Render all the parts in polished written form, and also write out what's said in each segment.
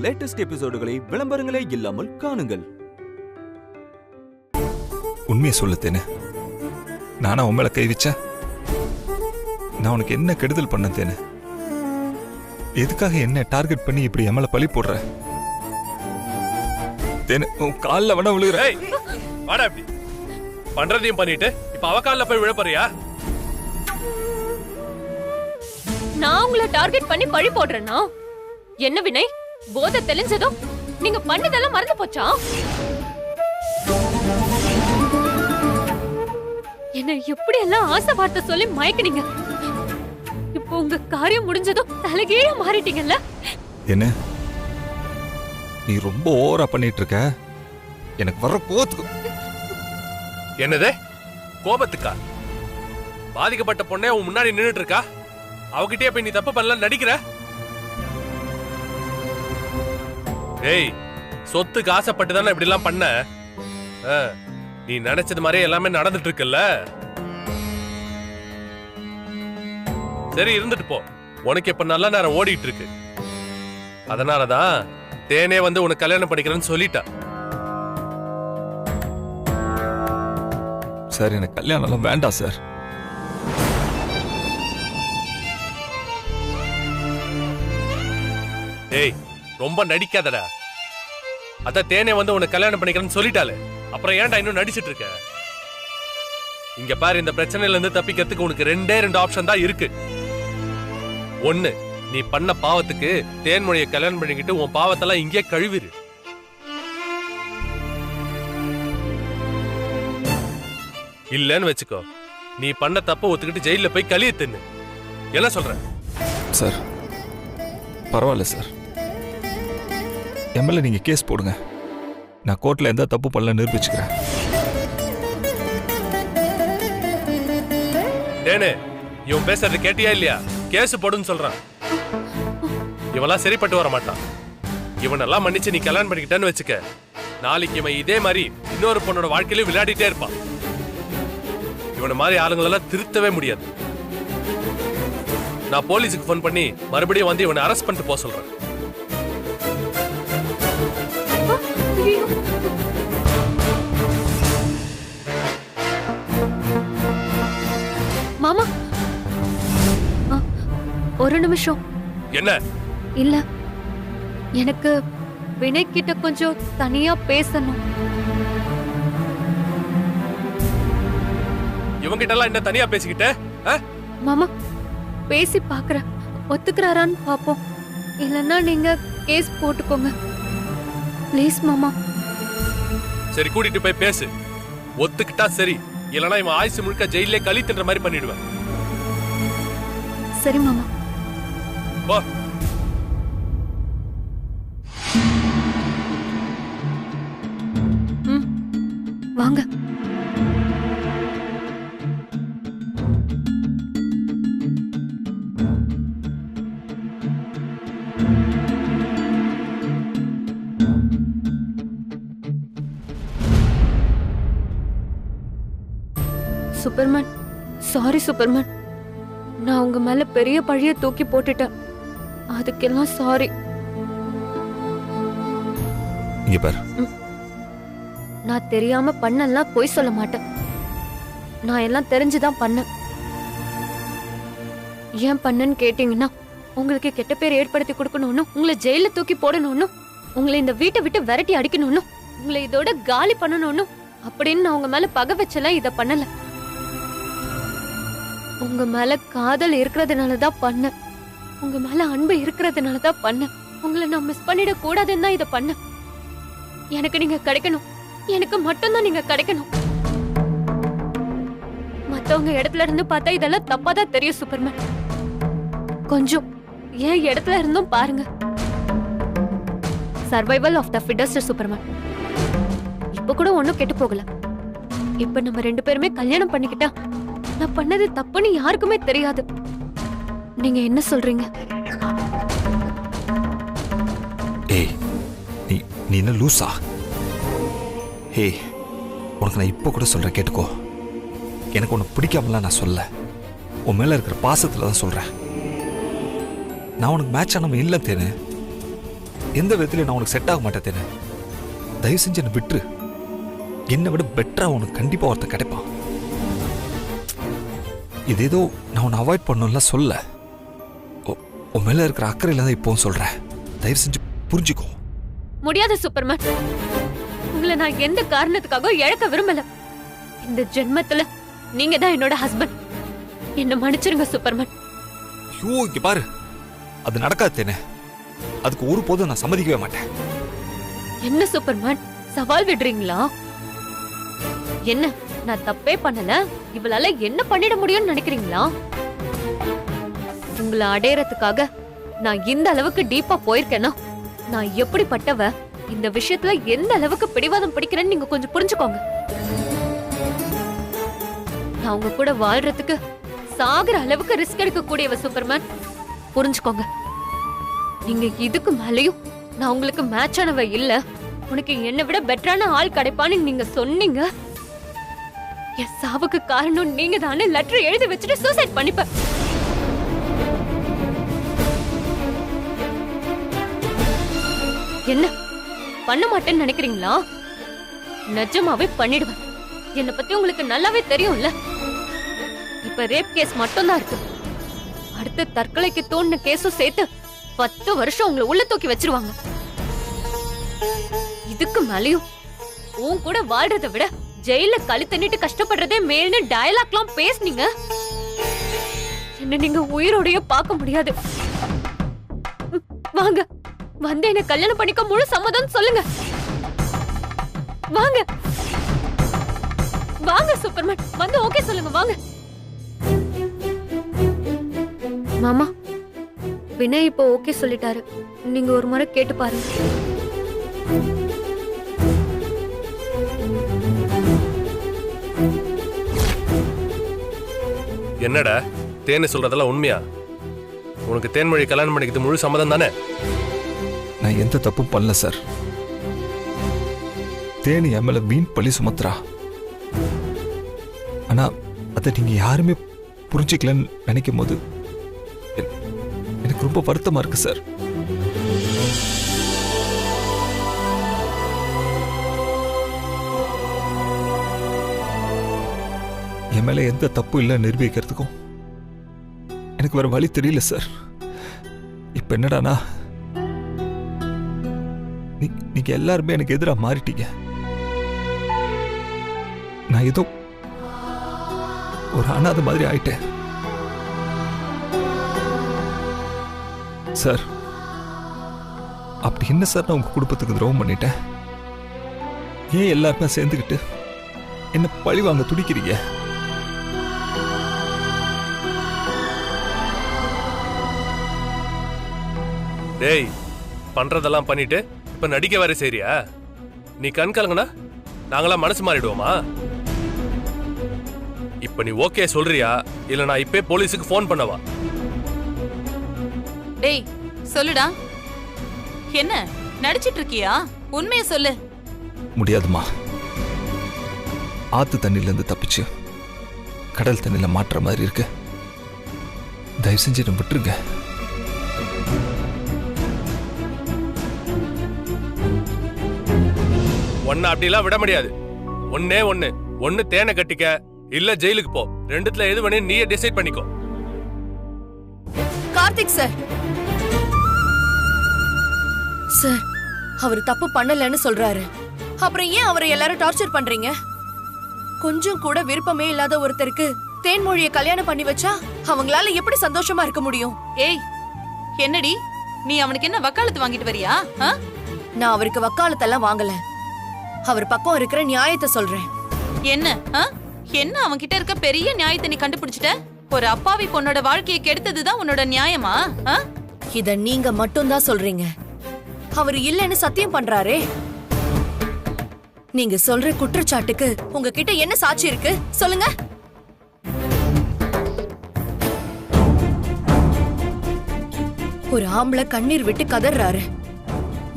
Latest எபிசோடுகளை விளம்பரங்களே இல்லாமல் காணுங்கள். உண்மையை சொல்லுத்தேனே, நானா உன் மேல கை வச்சேன்? நான் உனக்கு என்ன கெடுதல் பண்ணத்தேனே? எதுக்காக என்ன டார்கெட் பண்ணி இப்படி என் மேல பழி போடுற? தேனே, உன் காலில் வேணா விழுகிற. வாடா, இப்படி பண்றதையும் பண்ணிட்டு இப்ப அவ காலில் போய் விழப்பறியா? நான் உங்களை டார்கெட் பண்ணி பழி போடுறேன்னா என்ன வினய்? போதை தெளிஞ்சதும் நீங்க பண்ணதெல்லாம் மறந்து போச்சா? என்ன எப்படி எல்லாம் ஆசை வார்த்தை சொல்லி மயக்கினீங்க. இப்போ உங்க காரியம் முடிஞ்சதும் தலைகீழ மாறிட்டீங்கல்ல. என்ன நீ ரொம்ப ஓவரா பண்ணிட்டு இருக்க. எனக்கு வர்ற கோவத்துக்கு. என்னது கோபத்துக்கா? பாதிக்கப்பட்ட பொண்ணே உன் முன்னாடி நின்னுட்டு இருக்கா, அவகிட்டே போய் நீ தப்பு பண்ணல நடிக்கிற? ஏய், சொத்துக்கு ஆசைப்பட்டு தானே இப்படி எல்லாம் பண்ண? நீ நினைச்சது மாதிரி எல்லாமே நடந்துட்டு இருக்குல்ல. சரி, இருந்துட்டு போ. உனக்கு இப்ப நல்ல நேரம் ஓடிட்டு இருக்கு. அதனாலதான் தேனே வந்து உனக்கு கல்யாணம் பண்ணிக்கிறேன்னு சொல்லிட்டா. சார், எனக்கு கல்யாணம் எல்லாம் வேண்டாம் சார். ஏய், ரொம்ப நடிக்காதடா. அத தேனே வந்து உனக்கு கல்யாணம் பண்ணிக்கிறேன்னு சொல்லிட்டாலே, அப்புறம் ஏன்டா இன்னும் நடிச்சிட்டு இருக்க? இங்க பாரு, இந்த பிரச்சனையில இருந்து தப்பிக்கிறதுக்கு உனக்கு ரெண்டே ஆப்ஷன் தான் இருக்கு. ஒண்ணு, நீ பண்ண பாவத்துக்கு தேன்மொழியை கல்யாணம் பண்ணிக்கிட்டு உன் பாவத்தெல்லாம் இங்கே கழுவிரு. இல்லன்னு வச்சுக்கோ, நீ பண்ண தப்ப ஒத்துக்கிட்டு ஜெயில போய் களிய தின்னு. என்ன சொல்ற? சார், பரவாயில்ல சார். எம்எல்ஏ நீங்க கேஸ் போடுங்க. நான் கோர்ட்ல எந்த தப்பு பண்ணல நிரூபிச்சுக்கிறேன். டேனே, இவன் பேசுறது கேட்டியா இல்லையா? கேஸ் போடுன்னு சொல்றான். இவெல்லாம் சரிப்பட்டு வர மாட்டான். இவனெல்லாம் மன்னிச்சு நீ கல்யாணம் பண்ணிக்கிட்டேன்னு வச்சுக்க, நாளைக்கு இவன் இதே மாதிரி இன்னொரு பொண்ணோட வாழ்க்கையில விளையாடிட்டே இருப்பான். இவனை மாதிரி ஆளுங்களெல்லாம் திருத்தவே முடியாது. நான் போலீஸுக்கு போன் பண்ணி மறுபடியும் வந்து இவனை அரெஸ்ட் பண்ணிட்டு போக சொல்றேன். மாமா, ஒரு நிமிஷம். என்ன? இல்ல, எனக்கு வினய் கிட்ட கொஞ்சம் தனியா பேசணும். இவங்கிட்ட எல்லாம் என்ன தனியா பேசிக்கிட்ட? மாமா, பேசி பாக்குறேன், ஒத்துக்கிறாரான்னு பாப்போம். இல்லன்னா நீங்க கேஸ் போட்டுக்கோங்க ப்ளீஸ் மாமா. சரி, கூட்டிட்டு போய் பேசு. ஒத்துக்கிட்டா சரி, இல்லனா இவன் ஆயுசு முழுக்க ஜெயிலே களி தின்ற மாதிரி பண்ணிடுவேன். சரி மாமா. வா. வாங்க. Superman, sorry Superman. நான் உங்க மேல பெரிய பழிய தூக்கி போட்டுட்டேன். அதுக்கெல்லாம் சாரி. இங்க பாரு, நான் தெரியாம பண்ணலாம் போய் சொல்ல மாட்டேன். நான் எல்லாம் தெரிஞ்சுதான் பண்ணேன். ஏன் பண்ணன்னு கேட்டீங்கன்னா, உங்களுக்கு கெட்ட பேர் ஏற்படுத்தி கொடுக்கணும்னு, உங்களை ஜெயில தூக்கி போடணும்னு, உங்களை இந்த வீட்டை விட்டு விரட்டி அடிக்கணும்னு, உங்களை இதோட காலி பண்ணணும்னு அப்படின்னு நான் உங்க மேல பகை வச்செல்லாம் இத பண்ணல. உங்க மேல காதல் இருக்கிறதுனாலதான் பண்ணேன். உங்க மேல அன்பு இருக்கிறதுனாலதான் பண்ணேன். உங்களை நான் மிஸ் பண்ணிட கூடாதுன்னு தான் இத பண்ணேன். எனக்கு நீங்க கிடைக்கணும், எனக்கு மட்டும்தான் நீங்க கிடைக்கணும். மத்தவங்க இடத்துல இருந்து பார்த்தா இதெல்லாம் தப்பாதான் தெரியும் சூப்பர்மேன். கொஞ்சம் ஏன் இடத்துல இருந்தும் பாருங்க. Survival of the fittest Superman. இப்ப கூட ஒண்ணும் கெட்டு போகல. இப்ப நம்ம ரெண்டு பேருமே கல்யாணம் பண்ணிக்கிட்டா நான் பண்ணது தப்புன்னு யாருக்குமே தெரியாது. நீங்க என்ன சொல்றீங்க? ஏய், நீ என்ன லூசா? ஏய், உனக்கு நான் இப்போ கூட சொல்றேன், கேட்டுக்கோ. எனக்கு உன்னை பிடிக்காமலாம் நான் சொல்ல, உன் மேல இருக்கிற பாசத்துல தான் சொல்றேன். நான் உனக்கு மேட்ச் ஆனவன் இல்லை தேனு. எந்த விதத்துலயும் நான் உனக்கு செட் ஆக மாட்டேன். தயவு செஞ்சு என்னை விட்டுரு. என்னை விட பெட்டரா உனக்கு கண்டிப்பா ஒருத்தன் கிடைப்பான். இது ஏதோ நான் உன்னை அவாய்ட் பண்ணணும்லாம் சொல்ல. உன் மேல இருக்கிற அக்கறையில தான் இப்போவும் சொல்றேன். தயவு செஞ்சு புரிஞ்சுக்கோ. முடியாது சூப்பர்மேன். உங்களை நான் எந்த காரணத்துக்காக இழக்க விரும்பல. இந்த ஜென்மத்துல நீங்க தான் என்னோட ஹஸ்பண்ட். என்ன மன்னிச்சிருங்க சூப்பர்மேன். ஐயோ, இங்க பாரு, அது நடக்காது தேனே. அதுக்கு ஒரு போதும் நான் சம்மதிக்கவே மாட்டேன். என்ன சூப்பர்மேன், சவால் விடுறீங்களா? என்ன, நான் தப்பே பண்ணல, இவளால என்ன பண்ணிட முடியும்னு நினைக்கிறீங்களா? உங்களை அடையறதுக்காக நான் இந்த அளவுக்கு டீப்பா போயிருக்கேன்னா நான் எப்படிப்பட்டவ, இந்த விஷயத்துல எந்த அளவுக்கு பிடிவாதம் பிடிக்கிறேன்னு நீங்க கொஞ்சம் புரிஞ்சுக்கோங்க. நான் உங்க கூட வாழ்றதுக்கு சாகுற அளவுக்கு ரிஸ்க் எடுக்க கூடியவ சூப்பர்மேன். புரிஞ்சுக்கோங்க. நீங்க இதுக்கு மேலயும் நான் உங்களுக்கு மேட்ச் ஆனவ இல்ல, உனக்கு என்னை விட பெட்டரான ஆள் கிடைப்பான்னு நீங்க சொன்னீங்க. என் சாவுக்கு காரணம் நீங்க தானே லெட்டர் எழுதி வச்சுட்டு சூசைட் பண்ணிப்ப. என்ன பண்ண மாட்டேன்னு நினைக்கிறீங்களா? நிஜமாவே பண்ணிடுவேன். என்னை பத்தி உங்களுக்கு நல்லாவே தெரியும்ல. இப்ப ரேப் கேஸ் மட்டும் தான் இருக்கு. அடுத்த தற்கொலைக்கு தோணுன கேஸும் சேர்த்து 10 வருஷம் உங்களை உள்ள தூக்கி வச்சிருவாங்க. இதுக்கு மேலயும் உன் கூட வாழ்றதை விட ஜெயில கழுத்தண்ணிட்டு கஷ்டப்படுறதே மேல்னு டயலாக்லாம் பேசுனீங்க. என்ன நீங்க உயிரோடைய பார்க்க முடியாது. வாங்க, வந்து என்ன கல்யாணம் பண்ணிக்க முழு சம்மதம் சொல்லுங்க. வாங்க வாங்க சூப்பர்மேன், வந்து ஓகே சொல்லுங்க. வாங்க மாமா, வினய் இப்போ ஓகே சொல்லிட்டாரு. நீங்க ஒரு முறை கேட்டு பாருங்க. என்னடா தேனு சொல்றதெல்லாம் உண்மையா? உனக்கு தேன்மொழி கல்யாணம் பண்ணிக்கிறது முழு சம்மதம் தானே? நான் எந்த தப்பும் பண்ணல சார். தேனி என் மேல வீண் பழி சுமத்துறா. ஆனா அதை நீங்க யாருமே புரிஞ்சுக்கலன்னு நினைக்கும் போது எனக்கு ரொம்ப வருத்தமா இருக்கு சார். என் மேல எந்த தப்பு இல்லை நிரூபிக்கிறதுக்கும் எனக்கு வேற வழி தெரியல சார். இப்ப என்னடானா, நீங்க எல்லாருமே எனக்கு எதிராக மாறிட்டீங்க. நான் ஏதோ ஒரு அனாதை மாதிரி ஆயிட்டேன் சார். அப்படி என்ன சார் நான் உங்க குடும்பத்துக்கு துரோகம் பண்ணிட்டேன்? ஏன் எல்லாருமே சேர்ந்துக்கிட்டு என்ன பழி வாங்க துடிக்கிறீங்க? டேய், பண்றதெல்லாம் பண்ணிட்டு இப்ப நடிக்க வேற சரியா? நீ கண் கலங்கனா நாங்களாம் மனசு மாறிடுவோமா? இப்ப நீ ஓகே சொல்றியா, இல்ல நான் இப்பே போலீஸுக்கு போன் பண்ணவா? டேய் சொல்லுடா, என்ன நடிச்சிட்டு இருக்கியா? உண்மையை சொல்லு. முடியாதுமா. ஆத்து தண்ணில இருந்து தப்பிச்சு கடல் தண்ணில மாற்ற மாதிரி இருக்கு. தயவு செஞ்சு என்ன விட்டுருங்க. ஒன்னு அப்படிலாம் விட முடியாது. ஒன்னு தேனை கட்டிக்க, இல்ல ஜெயிலுக்கு போ. ரெண்டுத்துல எது வேணும் நீயே டிசைட் பண்ணிக்கோ. கார்த்திக் சார், சார் அவர் தப்பு பண்ணலன்னு சொல்றாரு. அப்புறம் ஏன் அவரை எல்லாரும் டார்ச்சர் பண்றீங்க? கொஞ்சம் கூட விருப்பமே இல்லாத ஒருத்தருக்கு தேன்மொழியை கல்யாணம் பண்ணி வச்சா அவங்களால எப்படி சந்தோஷமா இருக்க முடியும்? ஏய் என்னடி, நீ அவனுக்கு என்ன வக்காலத்து வாங்கிட்டு வரியா? நான் அவருக்கு வக்காலத்தெல்லாம் வாங்கல. அவர் பக்கம் இருக்கிற நியாயத்தை சொல்றேன். என்ன என்ன அவன்கிட்ட இருக்க பெரிய நியாயத்தை நீ கண்டுபிடிச்சிட்ட? ஒரு அப்பாவி பொண்ணோட வாழ்க்கையை கெடுத்ததுதான் உன்னோட நியாயமா? இத நீங்க மட்டும்தான் சொல்றீங்க. அவர் இல்லைன்னு சத்தியம் பண்றாரே. நீங்க சொல்ற குற்றச்சாட்டுக்கு உங்ககிட்ட என்ன சாட்சி இருக்கு சொல்லுங்க. ஒரு ஆம்பளை கண்ணீர் விட்டு கதறாரு.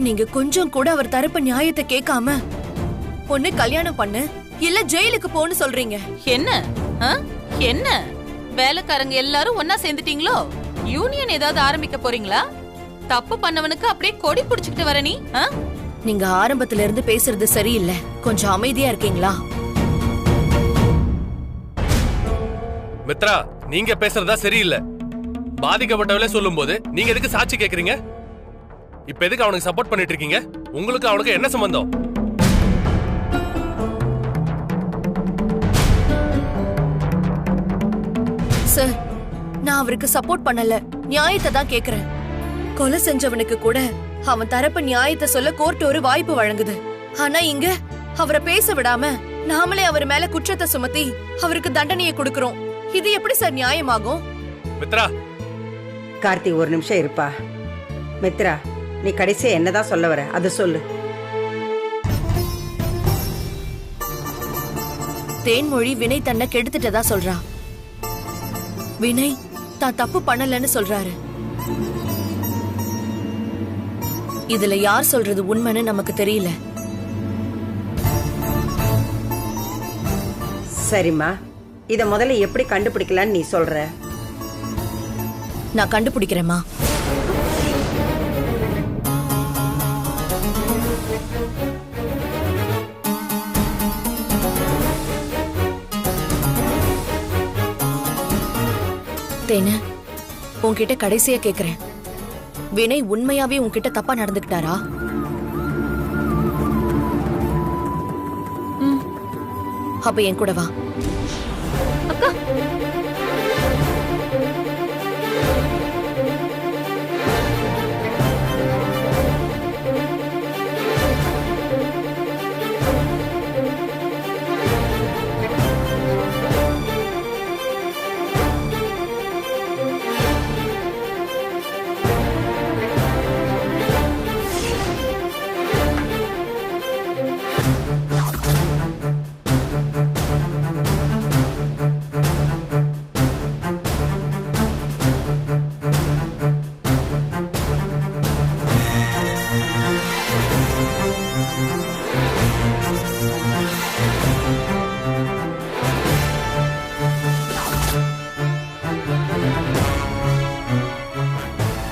நீங்க கொஞ்சம் கூட அவர் தரப்பு நியாயத்தை கேட்காம பொண்ணு கல்யாணம் பண்ணு இல்ல ஜெயிலுக்கு போன்னு சொல்றீங்க. என்ன என்ன வேலைக்காரங்க எல்லாரும் ஒன்னா சேர்ந்துட்டீங்களோ? யூனியன் ஏதாவது ஆரம்பிக்க போறீங்களா? தப்பு பண்ணவனுக்கு அப்படியே கொடி புடிச்சுக்கிட்டு வர நீ நீங்க ஆரம்பத்துல இருந்து பேசுறது சரியில்லை. கொஞ்சம் அமைதியா இருக்கீங்களா? மித்ரா, நீங்க பேசுறதா சரியில்லை. பாதிக்கப்பட்டவளே சொல்லும் போது நீங்க எதுக்கு சாட்சி கேக்குறீங்க? இப்ப எதுக்கு அவனுக்கு சப்போர்ட் பண்ணிட்டு இருக்கீங்க? உங்களுக்கு அவனுக்கு என்ன சம்பந்தம்? சார், நான் அவருக்கு சப்போர்ட் பண்ணல, நியாயத்தை தான் கேக்குறேன். கொலை செஞ்சவனுக்கு கூட அவன் தரப்பு நியாயத்தை சொல்ல கோர்ட் ஒரு வாய்ப்பு வழங்குது. ஆனா இங்க அவரை பேச விடாம நாமளே அவர் மேல குற்றத்தை சுமத்தி அவருக்கு தண்டனையை கொடுக்கிறோம். இது எப்படி சார் நியாயமாகும்? மித்ரா, கார்த்தி ஒரு நிமிஷம் இருப்பா. மித்ரா, நீ கடைசியா என்னதான் சொல்ல வர அது சொல்லு. தேன்மொழி வினய் தன்னை கெடுத்துட்டதா சொல்றா. வினய் தான் தப்பு பண்ணலன்னு சொல்றாரு. இதுல யார் சொல்றது உண்மைன்னு நமக்கு தெரியல. சரிம்மா, இத முதல்ல எப்படி கண்டுபிடிக்கலான்னு நீ சொல்ற? நான் கண்டுபிடிக்கிறேம்மா. தேனு, உன்கிட்ட கடைசியா கேக்குறேன். வினய் உண்மையாவே உன்கிட்ட தப்பா நடந்துக்கிட்டாரா? அப்ப என் கூட வா. அக்கா,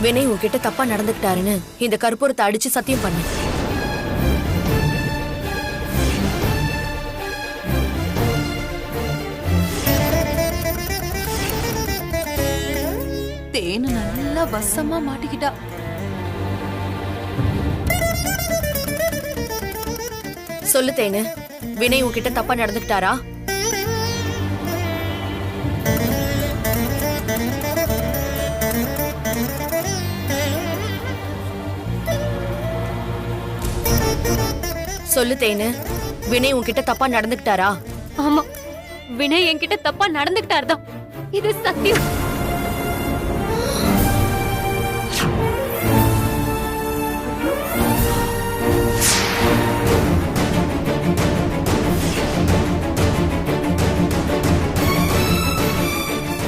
வினய் உன்கிட்ட தப்பா நடந்துக்கிட்டாருன்னு இந்த கற்பூரத்தை அடிச்சு சத்தியம் பண்ணு. தேனு நல்லா வசமா மாட்டிக்கிட்டா. சொல்லு தேனு, வினய் உன்கிட்ட தப்பா நடந்துக்கிட்டாரா? சொல்லு தேனு, வினய் உன்கிட்ட தப்பா நடந்துக்கிட்டாரா? ஆமா, வினய் என்கிட்ட தப்பா நடந்துக்கிட்டாருதான். இது சத்தியம்.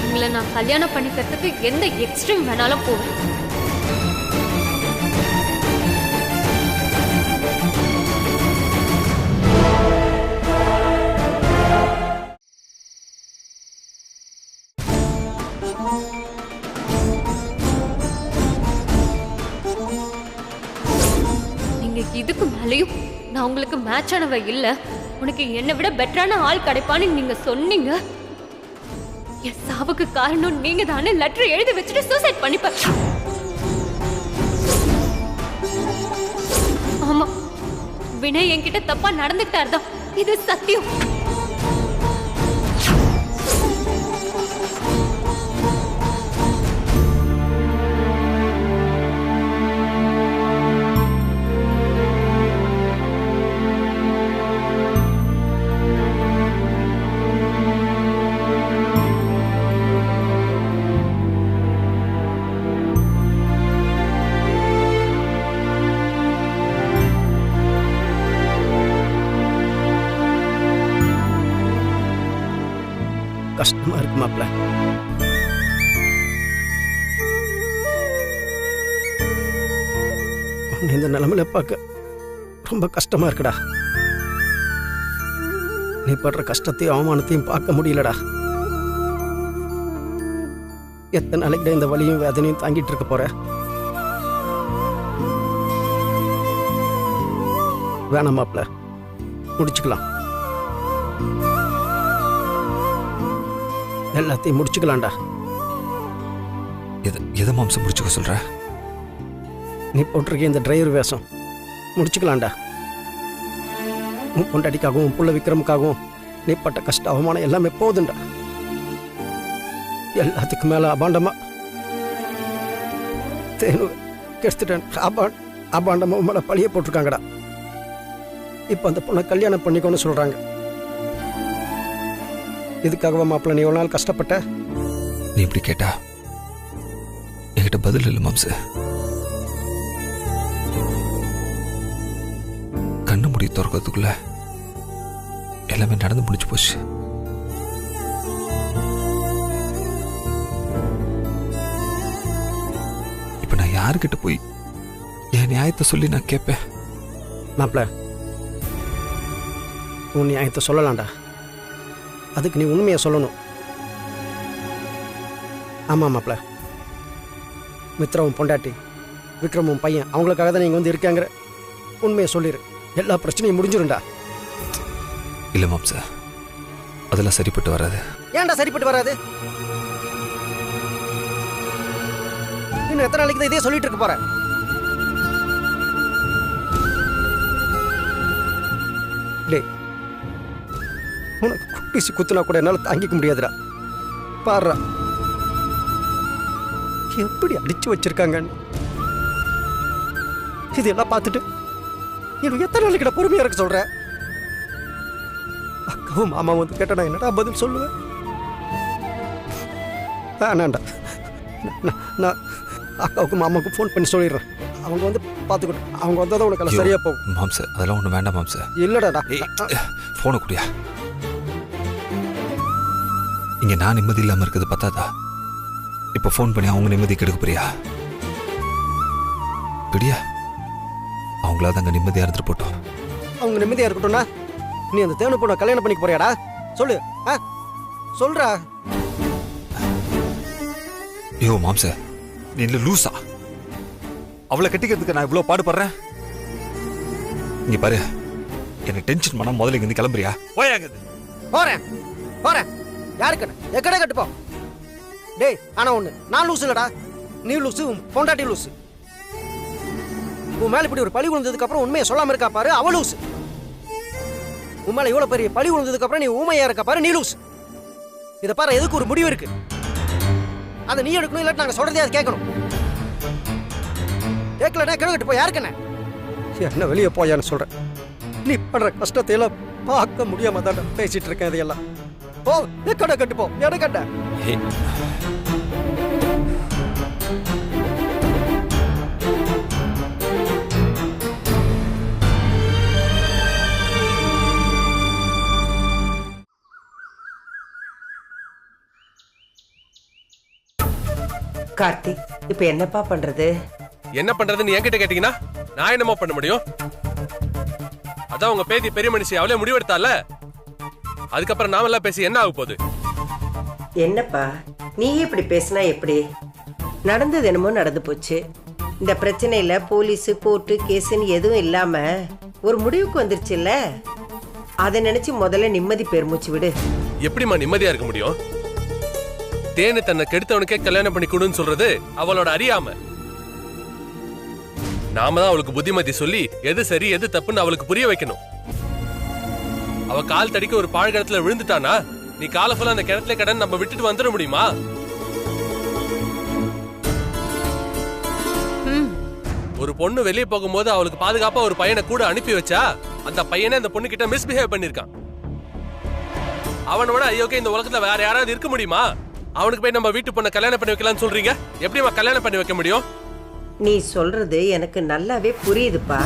உங்களை நான் கல்யாணம் பண்ணிக்கிறதுக்கு எந்த எக்ஸ்ட்ரீம் வேணாலும் போவேன். இதுக்கு மேலேயும் நான் உங்களுக்கு மேட்ச் ஆனவ இல்ல, உனக்கு என்னை விட பெட்டரான ஆள் கிடைப்பான்னு நீங்க சொன்னீங்க. என் சாவுக்கு காரணம் நீங்க தானே லெட்டர் எழுதி வச்சுட்டு சூசைட் பண்ணிப்ப. ஆமா, வினய் என்கிட்ட தப்பா நடந்துக்கிட்டாருதான். இது சத்தியம். கஷ்டமா இருக்கு மாப்ள. இந்த நிலைமையில பார்க்க ரொம்ப கஷ்டமா இருக்குடா. நீ படுற கஷ்டத்தையும் அவமானத்தையும் பார்க்க முடியலடா. எத்தனை நாளைக்கு இந்த வலியும் வேதனையும் தாங்கிட்டு இருக்க போற? வேணாம் மாப்ள, முடிச்சுக்கலாம். எல்லாத்தையும் முடிச்சுக்கலாம்டா. எதை மாம்சம் முடிச்சுக்க சொல்ற? நீ போட்டிருக்க இந்த டிரைவர் வேஷம் முடிச்சுக்கலாம்டா. உன் பொண்டாட்டிக்காகவும் உன் புள்ள விக்ரமுக்காகவும் நீ பட்ட கஷ்ட அவமானம் எல்லாமே போதுண்டா. எல்லாத்துக்கும் மேல அபாண்டமா தேனு கெடுத்துட்டேன். அபாண்டமா மேல பழிய போட்டிருக்காங்கடா. இப்ப அந்த பொண்ணை கல்யாணம் பண்ணிக்கோன்னு சொல்றாங்க. இதுக்காகவா மாப்பிள்ள நீ ஒரு நாள் கஷ்டப்பட்ட? நீ இப்படி கேட்டா என்கிட்ட பதில் இல்லை மாம்ச. கண்ணு முடி திறக்கிறதுக்குள்ள எல்லாமே நடந்து முடிச்சு போச்சு. இப்ப நான் யாருக்கிட்ட போய் என் நியாயத்தை சொல்லி நான் கேட்பேன்? மாப்பிள்ள, உன் நியாயத்தை சொல்லலாம்டா. அதுக்கு நீ உண்மையை சொல்லணும். ஆமா மாப்பிள்ள, மித்ராவும் பொண்டாட்டி விக்ரமும் பையன் அவங்களுக்காக தான் நீங்க வந்து இருக்காங்கிற உண்மையை சொல்லிடு. எல்லா பிரச்சனையும் முடிஞ்சிரும்டா. இல்ல மாம்ச, அதெல்லாம் சரிப்பட்டு வராது. ஏன்டா சரிப்பட்டு வராது? இன்னும் எத்தனை நாளைக்கு தான் இதே சொல்லிட்டு இருக்க போற? டேய், உனக்கு குட்டிசி குத்துனா கூட என்னால தாங்கிக்க முடியாதுடா. பாருடா எப்படி அடிச்சு வச்சிருக்காங்கன்னு. இதெல்லாம் பார்த்துட்டு எனக்கு எத்தனை நாளைக்கு பொறுமையா இருக்க சொல்ற? அக்காவும் மாமா வந்து கேட்டா நான் என்னடா பதில் சொல்லுவேன்? வேணாண்டா, நான் அக்காவுக்கும் மாமாவுக்கும் ஃபோன் பண்ணி சொல்லிடுறேன். அவங்க வந்து பார்த்துக்கிட்டு அவங்க வந்தால் உனக்கு எல்லாம் சரியா போகும். மாம்ச, அதெல்லாம் ஒன்றும் வேண்டாம் மாம்ச. இல்லடா, ஃபோனை குடியா. இங்க நான் நிம்மதி இல்லாம இருக்குது பத்தாதா? இப்ப ஃபோன் பண்ணி அவங்க நிம்மதி கெடுக்க போறியா? பிடியா, அவங்களாவது அங்க நிம்மதியா இருந்துட்டு போட்டோம். அவங்க நிம்மதியா இருக்கட்டும்னா நீ அந்த தேவனை பொண்ணை கல்யாணம் பண்ணிக்க போறியாடா? சொல்லு, சொல்றா. ஐயோ மாம்ச, நீ இல்ல லூசா? அவளை கட்டிக்கிறதுக்கு நான் இவ்வளவு பாடுபடுறேன். இங்க பாரு, எனக்கு டென்ஷன் பண்ணா முதல்ல இங்க இருந்து கிளம்புறியா? போயாங்குது. போறேன் போறேன். யாருக்கு எக்கடை கட்டுப்போம். டேய், ஆனா ஒண்ணு, நான் லூசு இல்லடா. நீ லூசு, பொண்டாட்டி லூசு. உன் மேல இப்படி ஒரு பழி விழுந்ததுக்கு அப்புறம் உண்மையை சொல்லாம இருக்கா பாரு, அவ லூசு. உன் மேல இவ்வளவு பெரிய பழி விழுந்ததுக்கு அப்புறம் நீ ஊமையா இருக்க பாரு, நீ லூசு. இத பாரு, எதுக்கு ஒரு முடிவு இருக்கு. அதை நீ எடுக்கணும், இல்லாட்டி நாங்க சொல்றதே அது கேட்கணும். கேட்கலன்னா கிழக்கிட்டு போய் யாருக்கு என்ன வெளியே போயான்னு சொல்றேன். நீ பண்ற கஷ்டத்தை எல்லாம் பார்க்க முடியாம தான் பேசிட்டு இருக்கேன். இதையெல்லாம் போ, கடை கட்டு போ, எடை கட்ட. கார்த்திக், இப்ப என்னப்பா பண்றது? என்ன பண்றதுன்னு என்கிட்ட கேட்டீங்கன்னா நான் என்னமா பண்ண முடியும்? அதான் உங்க பேத்தி பெரிய மனுஷி அவளே முடிவெடுத்தால. அதுக்கப்புறம் நாமெல்லாம் பேசி என்ன ஆக போகுது? என்னப்பா நீயே இப்படி பேசினா எப்படி? நடந்தது என்னமோ நடந்து போச்சு. இந்த பிரச்சனையில போலீஸ் கோர்ட்டு கேஸ்ன்னு எதுவும் இல்லாம ஒரு முடிவுக்கு வந்துருச்சுல்ல. அதை நினைச்சு முதல்ல நிம்மதி பெருமூச்சு விடு. எப்படிமா நிம்மதியா இருக்க முடியும்? தேனு தன்னை கெடுத்தவனுக்கே கல்யாணம் பண்ணி கொடுன்னு சொல்றது அவளோட அறியாம. நாம தான் அவளுக்கு புத்திமதி சொல்லி எது சரி எது தப்புன்னு அவளுக்கு புரிய வைக்கணும். அவ கால் தடிக்க ஒரு பாழ்கிடத்துல விழுந்துட்டானா நீ கால ஃபுல்லா அந்த கிணத்துல கடன் நம்ம விட்டுட்டு வந்துட முடியுமா? ஒரு பொண்ணு வெளியே போகும்போது அவளுக்கு பாதுகாப்பா ஒரு பையனை கூட அனுப்பி வச்சா அந்த பையனே அந்த பொண்ணு கிட்ட மிஸ்பிஹேவ் பண்ணிருக்கான். அவனோட ஐயோக்கே இந்த உலகத்துல வேற யாராவது இருக்க முடியுமா? அவனுக்கு போய் நம்ம வீட்டு பொண்ணை கல்யாணம் பண்ணி வைக்கலாம்னு சொல்றீங்க. எப்படிமா கல்யாணம் பண்ணி வைக்க முடியும்? நீ சொல்றது எனக்கு நல்லாவே புரியுதுப்பா.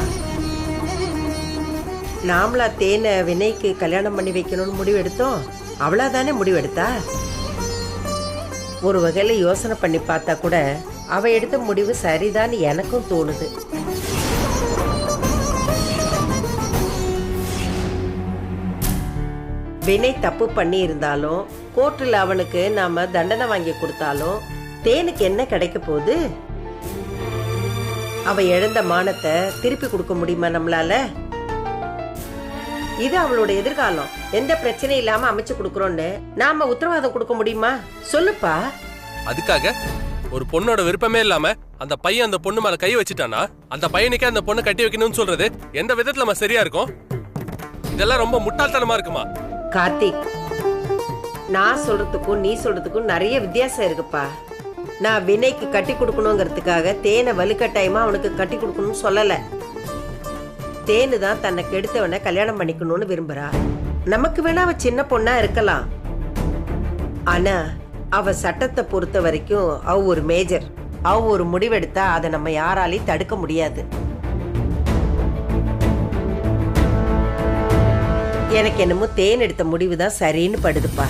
நாமளா தேனை வினைக்கு கல்யாணம் பண்ணி வைக்கணும்னு முடிவு எடுத்தோம். அவளாதானே முடிவெடுத்தா. ஒரு வகையில யோசனை பண்ணி பார்த்தா கூட அவ எடுத்த முடிவு சரிதான் எனக்கும் தோணுது. வினை தப்பு பண்ணி இருந்தாலும் கோர்ட்டில் அவனுக்கு நாம தண்டனை வாங்கி கொடுத்தாலும் தேனுக்கு என்ன கிடைக்க போகுது? அவ இழந்த மானத்தை திருப்பி கொடுக்க முடியுமா நம்மளால? இது அவளோட எதிர்காலம். எந்த பிரச்சனையும் இல்லாம அமைச்சு கொடுக்கறோம்னு நாம உத்தரவாதம் கொடுக்க முடியுமா? சொல்லுப்பா. அதுக்காக ஒரு பொண்ணோட விருப்பமே இல்லாம அந்த பையன் அந்த பொண்ணு மேல கை வச்சுட்டானா அந்த பையனுக்கே அந்த பொண்ணு கட்டி வைக்கணும்னு சொல்றது எந்த விதத்துல சரியா இருக்கும்? இதெல்லாம் ரொம்ப முட்டாள்தனமா இருக்குமா? கார்த்திக், நான் சொல்றதுக்கும் நீ சொல்றதுக்கும் நிறைய வித்தியாசம் இருக்குப்பா. நான் வினைக்கு கட்டி கொடுக்கணுங்கிறதுக்காக தேனை வலுக்கட்டாயமா அவனுக்கு கட்டி கொடுக்கணும்னு சொல்லல. தேனு தான் தன்னை கெடுத்தவனை கல்யாணம் பண்ணிக்கணும்னு விரும்புறா. நமக்கு வேணா அவ சின்ன பொண்ணா இருக்கலாம், ஆனா அவ சட்டத்தை பொறுத்த வரைக்கும் அவ ஒரு மேஜர். அவ ஒரு முடிவெடுத்தா அதை நம்ம யாராலையும் தடுக்க முடியாது. எனக்கு என்னமோ தேன் எடுத்த முடிவுதான் சரின்னு படுதுப்பா.